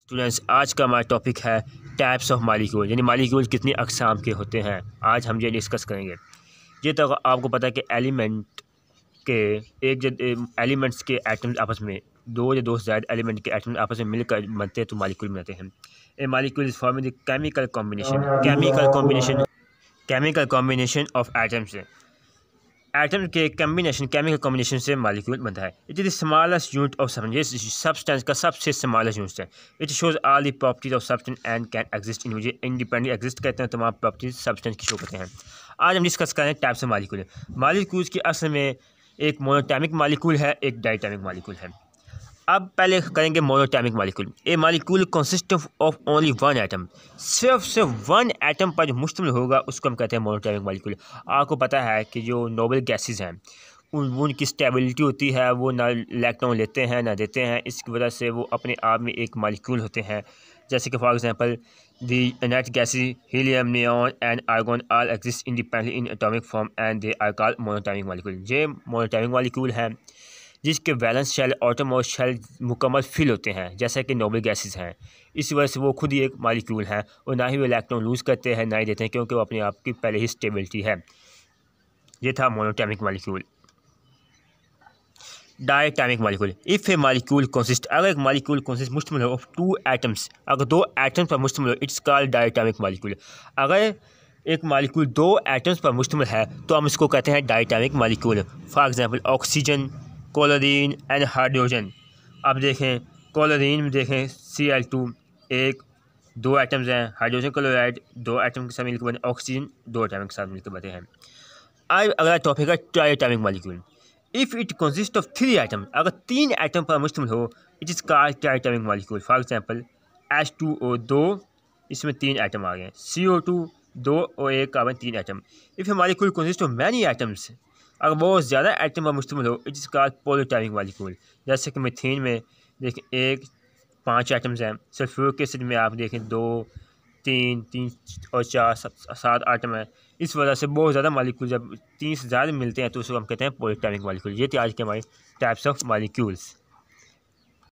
Students, आज का हमारा टॉपिक है टाइप्स ऑफ मालिक्यूल, यानी मालिक्यूल कितनी अक़साम के होते हैं। आज हम ये डिस्कस करेंगे। ये तो आपको पता है कि एलिमेंट्स के एटम्स आपस में दो या दो से ज़्यादा एलिमेंट के एटम्स आपस में मिलकर बनते हैं तो मालिक्यूल बनाते हैं। A molecule is forming the chemical combination of atoms. Atom के केमिकल कॉम्बिनेशन से मालिक्यूल बनता है। It is the smallest unit of substance, ये सब्सटेंस का सबसे स्मॉलेस्ट यूनिट है। It shows all the properties of substance and can exist independently exist करते हैं, तमाम प्रॉपर्टीज सब्सटेंस की शो करते हैं। आज हम डिस्कस करें टाइप्स ऑफ मालिक्यूल। मालिक्यूल्स की असल में एक मोनोटॉमिक मालिक्यूल है, एक डायटॉमिक मालिक्यूल है। अब पहले करेंगे monoatomic molecule. A molecule consist of only one atom, सिर्फ वन एटम पर जो मुश्तमिल होगा उसको हम कहते हैं मोनोटॉमिक मालिक्यूल। आपको पता है कि जो नोबल गैसेस हैं उनकी स्टेबिलिटी होती है, वो ना इलेक्ट्रॉन लेते हैं ना देते हैं, इसकी वजह से वो अपने आप में एक मालिक्यूल होते हैं। जैसे कि for example the inert gases helium, neon and argon all exist independently in atomic form and they are called monoatomic molecule. ये मोनोटॉमिक मालिक्यूल है जिसके वैलेंस शेल ऑटोमोस्ट शेल मुकम्मल फिल होते हैं, जैसा कि नोबल गैसेस हैं। इस वजह से वो खुद ही एक मालिक्यूल हैं और ना ही वो इलेक्ट्रॉन लूज़ करते हैं ना ही देते हैं, क्योंकि वो अपने आप की पहले ही स्टेबिलिटी है। ये था monoatomic molecule. Diatomic molecule. If A molecule consist, अगर एक मालिक्यूल कंसिस्ट मुश्तमिल हो ऑफ टू एटम्स, अगर दो एटम्स पर मुश्तमिल हो, इट्स कॉल्ड डायटॉमिक मालिक्यूल। अगर एक मालिक्यूल दो एटम्स पर मुश्तमिल है तो हम इसको कहते हैं diatomic molecule. For example oxygen, chlorine and hydrogen. अब देखें क्लोरीन में देखें Cl2 एक दो एटम्स हैं, हाइड्रोजन क्लोराइड दो एटम के साथ मिलकर बने, ऑक्सीजन दो एटम के साथ मिलकर बने हैं। अब अगला टॉपिक है triatomic molecule. If it consist of three atom, अगर तीन एटम पर मुश्तमिल हो, it is called triatomic molecule. For example H2O दो, इसमें तीन एटम आ गए, CO2 दो और एक कार्बन, तीन atom. If A molecule consist of many atoms, अगर बहुत ज़्यादा एटम पर मुश्तमिल हो, it is called polyatomic molecule. जैसे कि मीथेन में देखें एक पाँच एटम्स हैं, सल्फ्यूरिक एसिड में आप देखें दो, तीन और चार, सात आइटम है। इस वजह से बहुत ज़्यादा मालिक्यूल जब तीन से ज़्यादा मिलते हैं तो उसको हम कहते हैं पॉलीटॉमिक मालिक्यूल। ये थी आज के हमारी टाइप्स ऑफ मालिक्यूल्स।